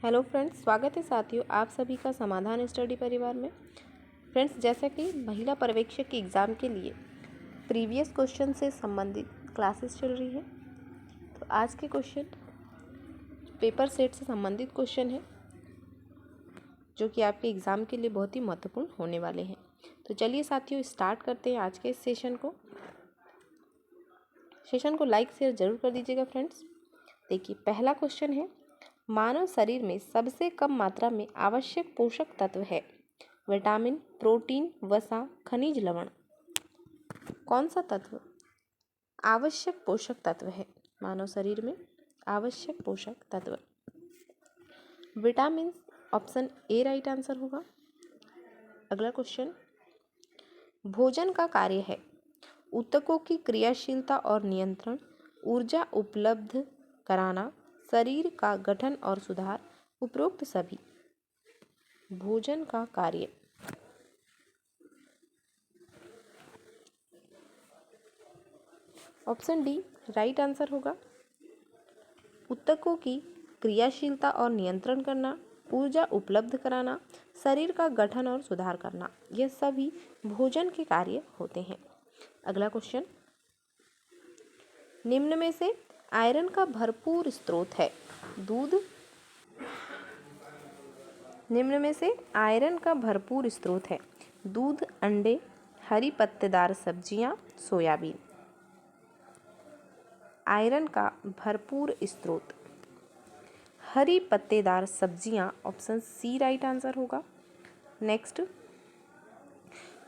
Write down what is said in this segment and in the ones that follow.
Hello friends, स्वागत है साथियों आप सभी का समाधान स्टडी परिवार में। फ्रेंड्स, जैसा कि महिला पर्यवेक्षक के एग्ज़ाम के लिए प्रीवियस क्वेश्चन से संबंधित क्लासेस चल रही है, तो आज के क्वेश्चन पेपर सेट से संबंधित क्वेश्चन है जो कि आपके एग्ज़ाम के लिए बहुत ही महत्वपूर्ण होने वाले हैं। तो चलिए साथियों, स्टार्ट करते हैं आज के इस सेशन को लाइक शेयर जरूर कर दीजिएगा। फ्रेंड्स देखिए, पहला क्वेश्चन है, मानव शरीर में सबसे कम मात्रा में आवश्यक पोषक तत्व है? विटामिन, प्रोटीन, वसा, खनिज लवण। कौन सा तत्व आवश्यक पोषक तत्व है? मानव शरीर में आवश्यक पोषक तत्व vitamin, option A right answer होगा। अगला क्वेश्चन, भोजन का कार्य है ऊतकों की क्रियाशीलता और नियंत्रण, ऊर्जा उपलब्ध कराना, शरीर का गठन और सुधार, उपरोक्त सभी। भोजन का कार्य ऑप्शन डी राइट आंसर होगा। ऊतकों की क्रियाशीलता और नियंत्रण करना, ऊर्जा उपलब्ध कराना, शरीर का गठन और सुधार करना, यह सभी भोजन के कार्य होते हैं। अगला क्वेश्चन, निम्न में से आयरन का भरपूर स्रोत है? दूध। निम्न में से आयरन का भरपूर स्रोत है? दूध, अंडे, हरी पत्तेदार सब्जियां, सोयाबीन। आयरन का भरपूर स्रोत हरी पत्तेदार सब्जियां, ऑप्शन सी राइट आंसर होगा। नेक्स्ट,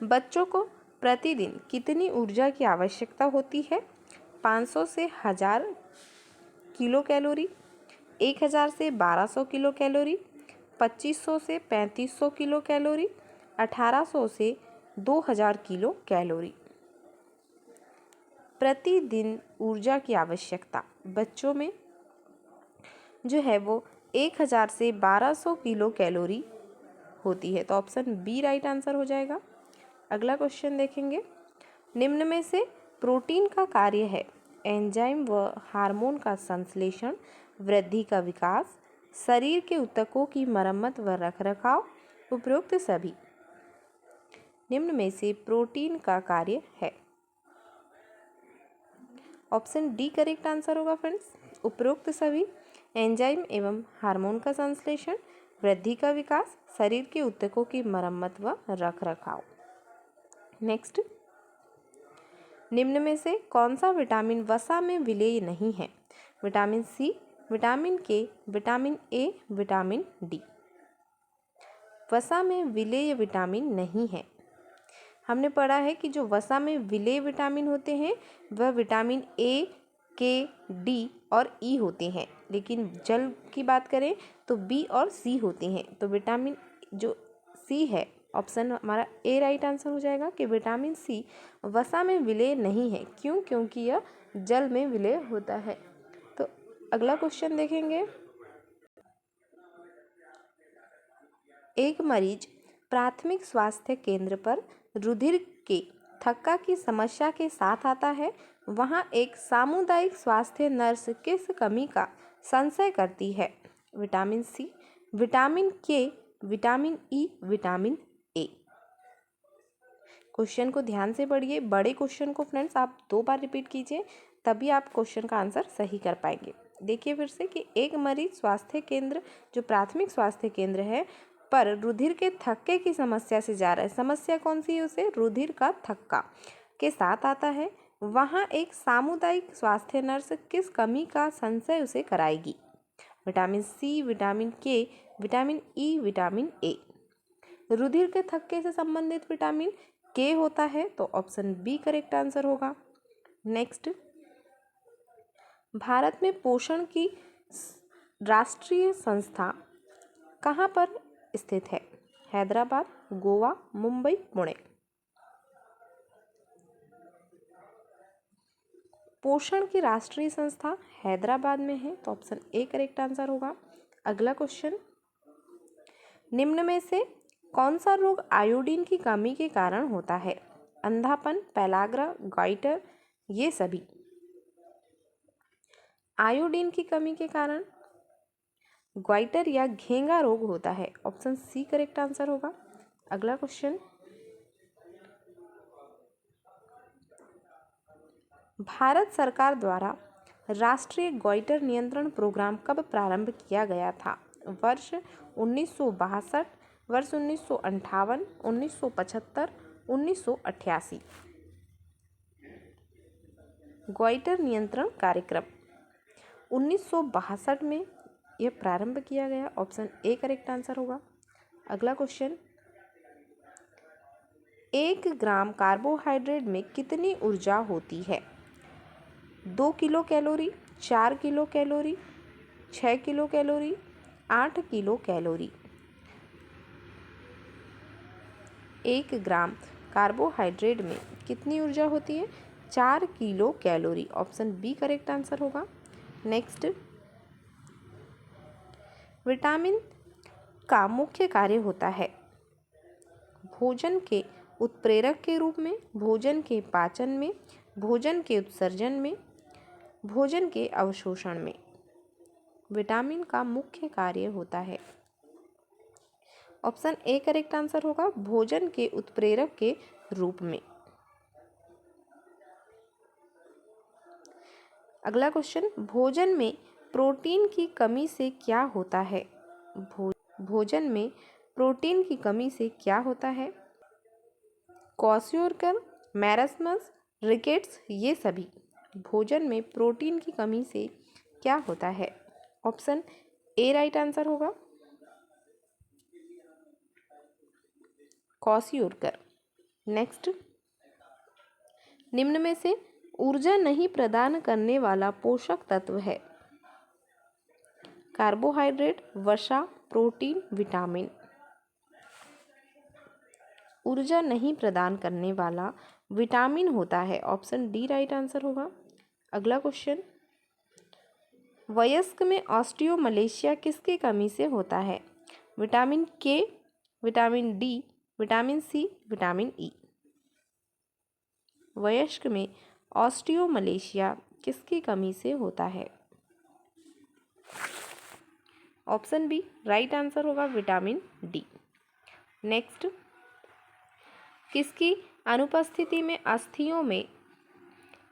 बच्चों को प्रतिदिन कितनी ऊर्जा की आवश्यकता होती है? 500 से 1000 किलो कैलोरी, 1000 से 1200 किलो कैलोरी, 2500 से 3500 किलो कैलोरी, 1800 से 2000 किलो कैलोरी। प्रतिदिन ऊर्जा की आवश्यकता बच्चों में जो है वो 1000 से 1200 किलो कैलोरी होती है, तो ऑप्शन बी राइट आंसर हो जाएगा। अगला क्वेश्चन देखेंगे, निम्न में से प्रोटीन का कार्य है एंजाइम व हार्मोन का संश्लेषण, वृद्धि का विकास, शरीर के ऊतकों की मरम्मत व रखरखाव, उपरोक्त सभी। निम्न में से प्रोटीन का कार्य है, ऑप्शन डी करेक्ट आंसर होगा। फ्रेंड्स, उपरोक्त सभी एंजाइम एवं हार्मोन का संश्लेषण, वृद्धि का विकास, शरीर के ऊतकों की मरम्मत व रखरखाव। नेक्स्ट, निम्न में से कौन सा विटामिन वसा में विलेय नहीं है? Vitamin C, vitamin K, vitamin A, vitamin D. वसा में विलेय विटामिन नहीं है। हमने पढ़ा है कि जो वसा में विलेय विटामिन होते हैं वह विटामिन ए, के, डी और ई होते हैं, लेकिन जल की बात करें तो बी और सी होते हैं। तो विटामिन जो सी है, ऑप्शन हमारा ए राइट आंसर हो जाएगा कि विटामिन सी वसा में विलेय नहीं है। क्यों? क्योंकि यह जल में विलेय होता है। तो अगला क्वेश्चन देखेंगे, एक मरीज प्राथमिक स्वास्थ्य केंद्र पर रुधिर के थक्का की समस्या के साथ आता है, वहां एक सामुदायिक स्वास्थ्य नर्स किस कमी का संशय करती है? Vitamin C, vitamin K, vitamin E, vitamin A. Question को ध्यान से पढ़िए। बड़े क्वेश्चन को फ्रेंड्स आप 2 बार रिपीट कीजिए, तभी आप क्वेश्चन का आंसर सही कर पाएंगे। देखिए फिर से कि एक मरीज स्वास्थ्य केंद्र, जो प्राथमिक स्वास्थ्य केंद्र है, पर रुधिर के थक्के की समस्या से जा रहा है। समस्या कौन सी है? उसे रुधिर का थक्का के साथ आता है, वहाँ एक सामुदायिक स्वास्थ्य नर्स किस कमी का संशय उसे कराएगी? Vitamin C, vitamin K, vitamin E, vitamin A. रुधिर के थक्के से संबंधित विटामिन के होता है, तो ऑप्शन बी करेक्ट आंसर होगा। नेक्स्ट, भारत में पोषण की राष्ट्रीय संस्था कहाँ पर स्थित है? हैदराबाद, गोवा, मुंबई, पुणे। पोषण की राष्ट्रीय संस्था हैदराबाद में है, तो ऑप्शन ए करेक्ट आंसर होगा। अगला क्वेश्चन, निम्न में से कौन सा रोग आयोडीन की कमी के कारण होता है? अंधापन, पेलाग्रा, गाइटर, ये सभी। आयोडीन की कमी के कारण ग्वाइटर या घेंगा रोग होता है? ऑप्शन सी करेक्ट आंसर होगा। अगला क्वेश्चन, भारत सरकार द्वारा राष्ट्रीय ग्वाइटर नियंत्रण प्रोग्राम कब प्रारंभ किया गया था? वर्ष 1962, वर्ष 1958, 1975, 1988। ग्वाइटर नियंत्रण कार्यक्रम 1962 में यह प्रारंभ किया गया। ऑप्शन ए करेक्ट आंसर होगा। अगला क्वेश्चन, 1 ग्राम कार्बोहाइड्रेट में कितनी ऊर्जा होती है? 2 kilo calorie, 4 kilo calorie, 6 kilo calorie, 8 kilo calorie. 1 gram carbohydrate में कितनी ऊर्जा होती है? 4 kilo calorie. Option B correct answer होगा। नेक्स्ट, विटामिन का मुख्य कार्य होता है भोजन के उत्प्रेरक के रूप में, भोजन के पाचन में, भोजन के उत्सर्जन में, भोजन के अवशोषण में। विटामिन का मुख्य कार्य होता है, ऑप्शन ए करेक्ट आंसर होगा, भोजन के उत्प्रेरक के रूप में। अगला क्वेश्चन, भोजन में प्रोटीन की कमी से क्या होता है? भोजन में प्रोटीन की कमी से क्या होता है? क्वाशियोरकर, मैरस्मस, रिकेट्स, ये सभी। भोजन में प्रोटीन की कमी से क्या होता है? ऑप्शन ए राइट आंसर होगा, क्वाशियोरकर। नेक्स्ट, निम्न में से ऊर्जा नहीं प्रदान करने वाला पोषक तत्व है? कार्बोहाइड्रेट, वसा, प्रोटीन, विटामिन। ऊर्जा नहीं प्रदान करने वाला विटामिन होता है, ऑप्शन डी राइट आंसर होगा। अगला क्वेश्चन, वयस्क में ऑस्टियोमलेशिया किसकी कमी से होता है? Vitamin K, vitamin D, vitamin C, vitamin E. वयस्क में ऑस्टियोमलेशिया किसकी कमी से होता है? ऑप्शन बी राइट आंसर होगा, विटामिन डी। नेक्स्ट, किसकी अनुपस्थिति में अस्थियों में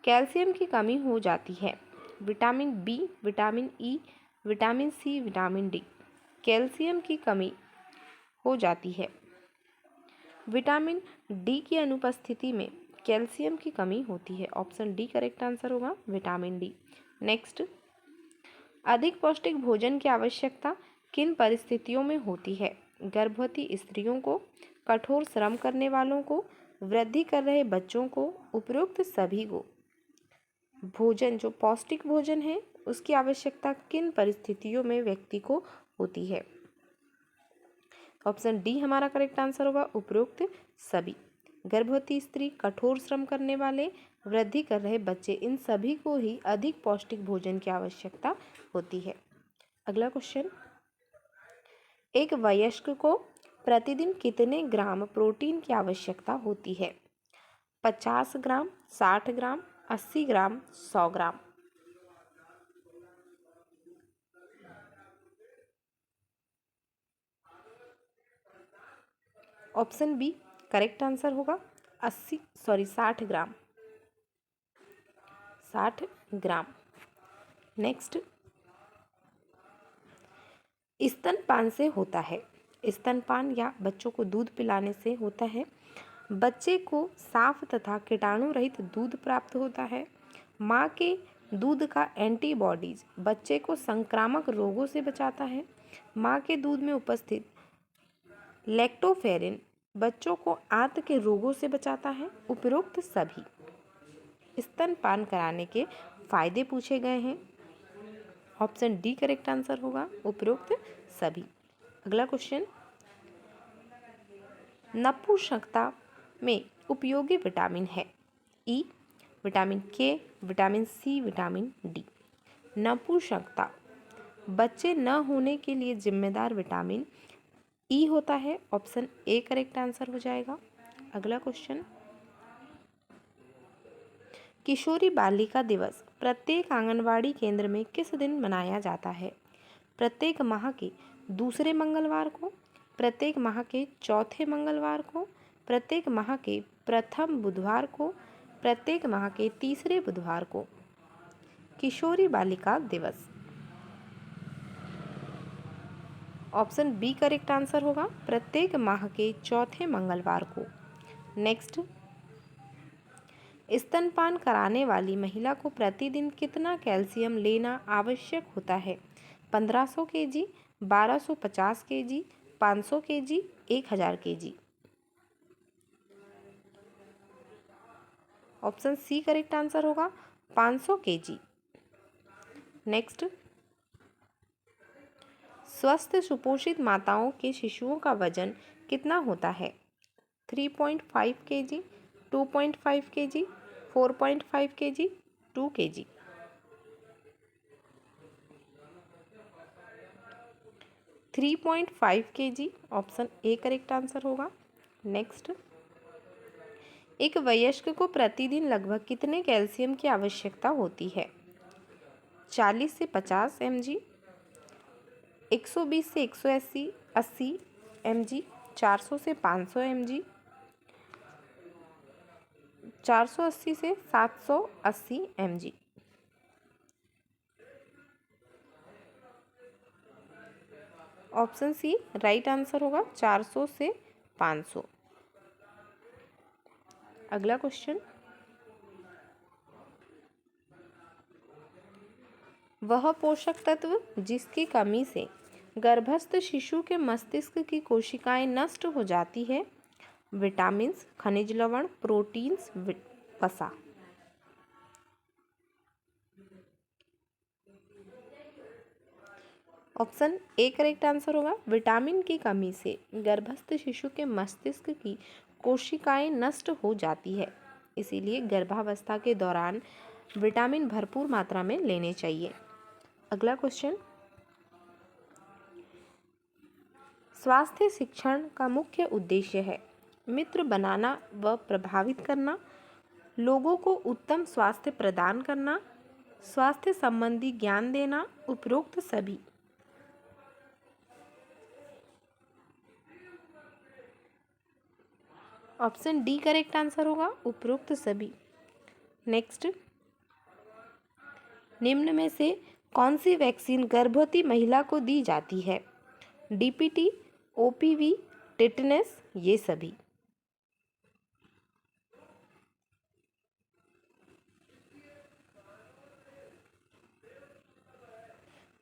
कैल्शियम की कमी हो जाती है? Vitamin B, vitamin E, vitamin C, vitamin D. Calcium की कमी हो जाती है। विटामिन डी की अनुपस्थिति में कैल्शियम की कमी होती है, ऑप्शन डी करेक्ट आंसर होगा, विटामिन डी। नेक्स्ट, अधिक पौष्टिक भोजन की आवश्यकता किन परिस्थितियों में होती है? गर्भवती स्त्रियों को, कठोर श्रम करने वालों को, वृद्धि कर रहे बच्चों को, उपरोक्त सभी को। भोजन जो पौष्टिक भोजन है उसकी आवश्यकता किन परिस्थितियों में व्यक्ति को होती है? ऑप्शन डी हमारा करेक्ट आंसर होगा, उपरोक्त सभी। गर्भवती स्त्री, कठोर श्रम करने वाले, वृद्धि कर रहे बच्चे, इन सभी को ही अधिक पौष्टिक भोजन की आवश्यकता होती है। अगला क्वेश्चन, एक वयस्क को प्रतिदिन कितने ग्राम प्रोटीन की आवश्यकता होती है? 50 ग्राम, 60 ग्राम, 80 ग्राम, 100 ग्राम। ऑप्शन बी करेक्ट आंसर होगा, 60 ग्राम। 60 ग्राम। नेक्स्ट, स्तनपान से होता है? स्तनपान या बच्चों को दूध पिलाने से होता है। बच्चे को साफ तथा कीटाणु रहित दूध प्राप्त होता है। माँ के दूध का एंटीबॉडीज बच्चे को संक्रामक रोगों से बचाता है। माँ के दूध में उपस्थित लैक्टोफेरिन बच्चों को आंत के रोगों से बचाता है। उपरोक्त सभी। स्तनपान कराने के फायदे पूछे गए हैं, ऑप्शन डी करेक्ट आंसर होगा, उपरोक्त सभी। अगला क्वेश्चन, नपुंसकता में उपयोगी विटामिन है? ई, vitamin K, vitamin C, vitamin D. नपुंसकता बच्चे न होने के लिए जिम्मेदार विटामिन ई होता है, ऑप्शन ए करेक्ट आंसर हो जाएगा। अगला क्वेश्चन, किशोरी बालिका दिवस प्रत्येक आंगनवाड़ी केंद्र में किस दिन मनाया जाता है? प्रत्येक माह के दूसरे मंगलवार को, प्रत्येक माह के चौथे मंगलवार को, प्रत्येक माह के प्रथम बुधवार को, प्रत्येक माह के तीसरे बुधवार को। किशोरी बालिका दिवस। ऑप्शन बी करेक्ट आंसर होगा, प्रत्येक माह के चौथे मंगलवार को। नेक्स्ट, स्तनपान कराने वाली महिला को प्रतिदिन कितना कैल्शियम लेना आवश्यक होता है? 1500 KG, 1250 KG, 500 KG, 1000 KG. Option C correct answer होगा, 500 केजी। नेक्स्ट, स्वस्थ सुपोषित माताओं के शिशुओं का वजन कितना होता है? 3.5 KG, 2.5 KG, 4.5 KG, 2 KG. 3.5 KG, option A correct answer होगा। नेक्स्ट, एक वयस्क को प्रतिदिन लगभग कितने कैल्शियम की आवश्यकता होती है? 40 से 50 mg, 120 से 180 mg, 400 से 500 mg, 480 से 780 mg। Option C right answer होगा, 400 से 500। अगला क्वेश्चन, वह पोषक तत्व जिसकी कमी से गर्भस्थ शिशु के मस्तिष्क की कोशिकाएं नष्ट हो जाती है? विटामिन्स, खनिज लवण, प्रोटीन्स, वसा। ऑप्शन ए करेक्ट आंसर होगा, विटामिन की कमी से गर्भस्थ शिशु के मस्तिष्क की कोशिकाएं नष्ट हो जाती है, इसीलिए गर्भावस्था के दौरान विटामिन भरपूर मात्रा में लेने चाहिए। अगला क्वेश्चन, स्वास्थ्य शिक्षण का मुख्य उद्देश्य है मित्र बनाना व प्रभावित करना, लोगों को उत्तम स्वास्थ्य प्रदान करना, स्वास्थ्य संबंधी ज्ञान देना, उपरोक्त सभी। ऑप्शन डी करेक्ट आंसर होगा, उपरोक्त सभी। नेक्स्ट, निम्न में से कौन सी वैक्सीन गर्भवती महिला को दी जाती है? डीपीटी, ओपीवी, टिटनेस, ये सभी।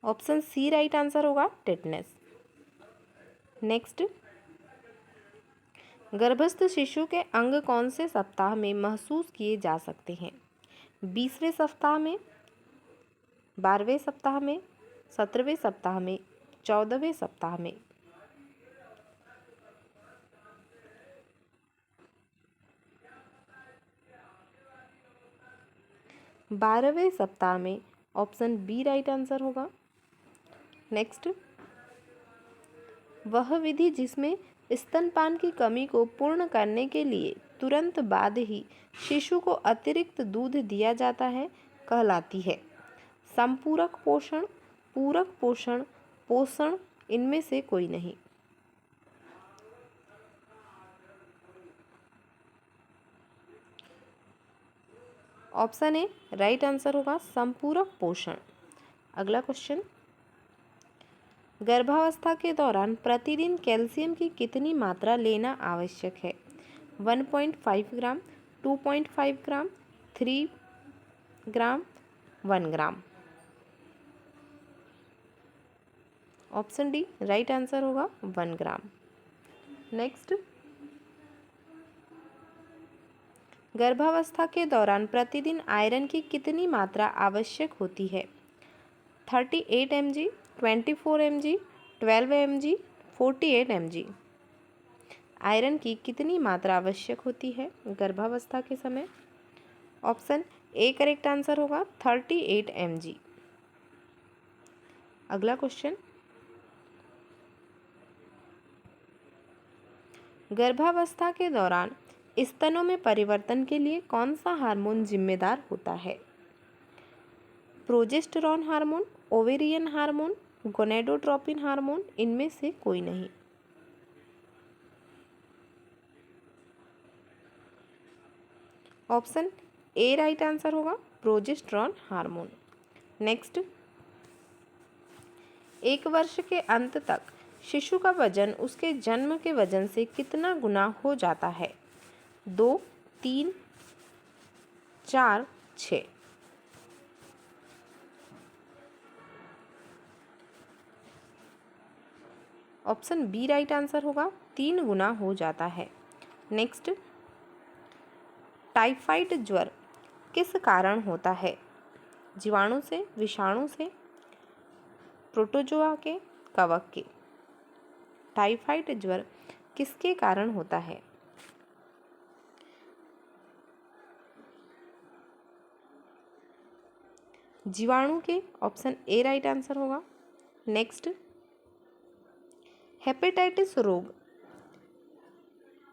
ऑप्शन सी राइट आंसर होगा, टिटनेस। नेक्स्ट, गर्भस्थ शिशु के अंग कौन से सप्ताह में महसूस किए जा सकते हैं? 20वें सप्ताह में, 12वें सप्ताह में, 17वें सप्ताह में, 14वें सप्ताह में। 12वें सप्ताह में, ऑप्शन बी राइट आंसर होगा। नेक्स्ट, वह विधि जिसमें स्तनपान की कमी को पूर्ण करने के लिए तुरंत बाद ही शिशु को अतिरिक्त दूध दिया जाता है कहलाती है? संपूरक पोषण, पूरक पोषण, पोषण, इनमें से कोई नहीं। ऑप्शन ए राइट आंसर होगा, संपूरक पोषण। अगला क्वेश्चन, गर्भावस्था के दौरान प्रतिदिन कैल्शियम की कितनी मात्रा लेना आवश्यक है? 1.5 ग्राम, 2.5 ग्राम, 3 ग्राम, 1 ग्राम। ऑप्शन डी राइट आंसर होगा, 1 ग्राम। नेक्स्ट, गर्भावस्था के दौरान प्रतिदिन आयरन की कितनी मात्रा आवश्यक होती है? 38 mg, 24 mg, 12 mg, 48 mg। Iron की कितनी मात्रा आवश्यक होती है गर्भावस्था के समय? ऑप्शन ए करेक्ट आंसर होगा, 38 mg। अगला क्वेश्चन, गर्भावस्था के दौरान स्तनों में परिवर्तन के लिए कौन सा हार्मोन जिम्मेदार होता है? Progesterone hormone, ovarian hormone, gonadotropin hormone, इनमें से कोई नहीं। ऑप्शन ए राइट आंसर होगा, प्रोजेस्टेरॉन हार्मोन। नेक्स्ट, 1 वर्ष के अंत तक शिशु का वजन उसके जन्म के वजन से कितना गुना हो जाता है? 2, 3, 4, 6। ऑप्शन बी राइट आंसर होगा, 3 गुना हो जाता है। नेक्स्ट, टाइफाइड ज्वर किस कारण होता है? जीवाणु से, विषाणु से, प्रोटोजोआ के, कवक के? टाइफाइड ज्वर किसके कारण होता है? जीवाणु के। ऑप्शन ए राइट आंसर होगा। नेक्स्ट, हेपेटाइटिस रोग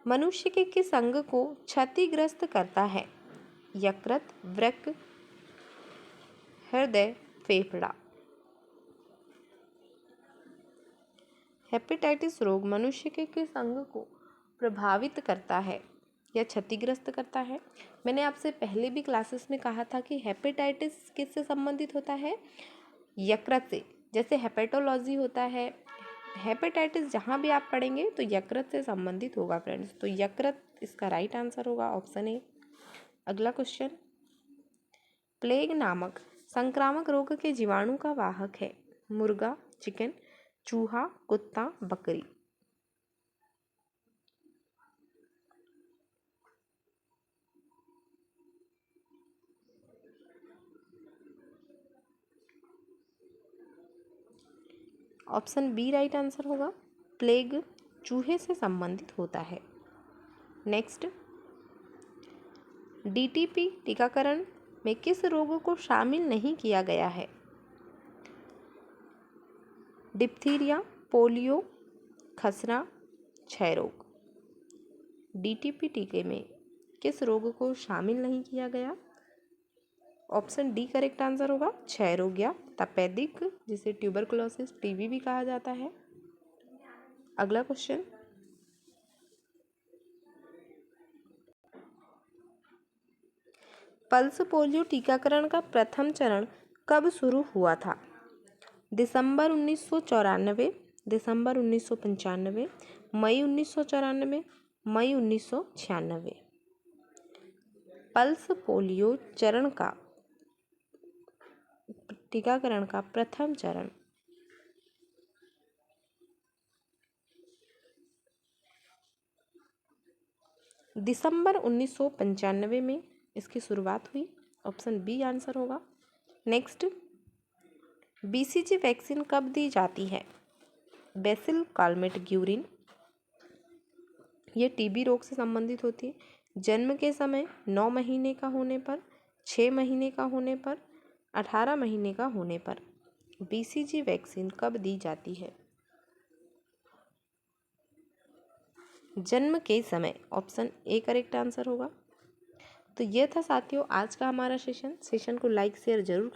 मनुष्य के किस अंग को क्षतिग्रस्त करता है? यकृत, वृक्क, हृदय, फेफड़ा? हेपेटाइटिस रोग मनुष्य के किस अंग को प्रभावित करता है या क्षतिग्रस्त करता है? मैंने आपसे पहले भी क्लासेस में कहा था कि हेपेटाइटिस किससे संबंधित होता है? यकृत से। जैसे हेपेटोलॉजी होता है, हेपेटाइटिस जहाँ भी आप पढ़ेंगे तो यकृत से संबंधित होगा फ्रेंड्स। तो यकृत इसका राइट आंसर होगा, ऑप्शन ए। अगला क्वेश्चन, प्लेग नामक संक्रामक रोग के जीवाणु का वाहक है? मुर्गा, चिकन, चूहा, कुत्ता, बकरी? ऑप्शन बी राइट आंसर होगा, प्लेग चूहे से संबंधित होता है। नेक्स्ट, डीटीपी टीकाकरण में किस रोग को शामिल नहीं किया गया है? डिप्थीरिया, पोलियो, खसरा, क्षय रोग? डीटीपी टीके में किस रोग को शामिल नहीं किया गया? ऑप्शन डी करेक्ट आंसर होगा, क्षय रोग या तपेदिक, जिसे ट्यूबरकुलोसिस, टीबी भी कहा जाता है। अगला क्वेश्चन, पल्स पोलियो टीकाकरण का प्रथम चरण कब शुरू हुआ था? दिसंबर 1994, दिसंबर 1995, मई 1994, मई 1996? पल्स पोलियो चरण का टीकाकरण का प्रथम चरण दिसंबर 1995 में इसकी शुरुआत हुई। ऑप्शन बी आंसर होगा। नेक्स्ट, बीसीजी वैक्सीन कब दी जाती है? बेसिल कालमेट ग्यूरिन, ये टीबी रोग से संबंधित होती है। जन्म के समय 9 महीने का होने पर, 6 महीने का होने पर, 18 महीने का होने पर बीसीजी वैक्सीन कब दी जाती है? जन्म के समय। ऑप्शन ए करेक्ट आंसर होगा। तो ये था साथियों आज का हमारा सेशन को लाइक शेयर जरूर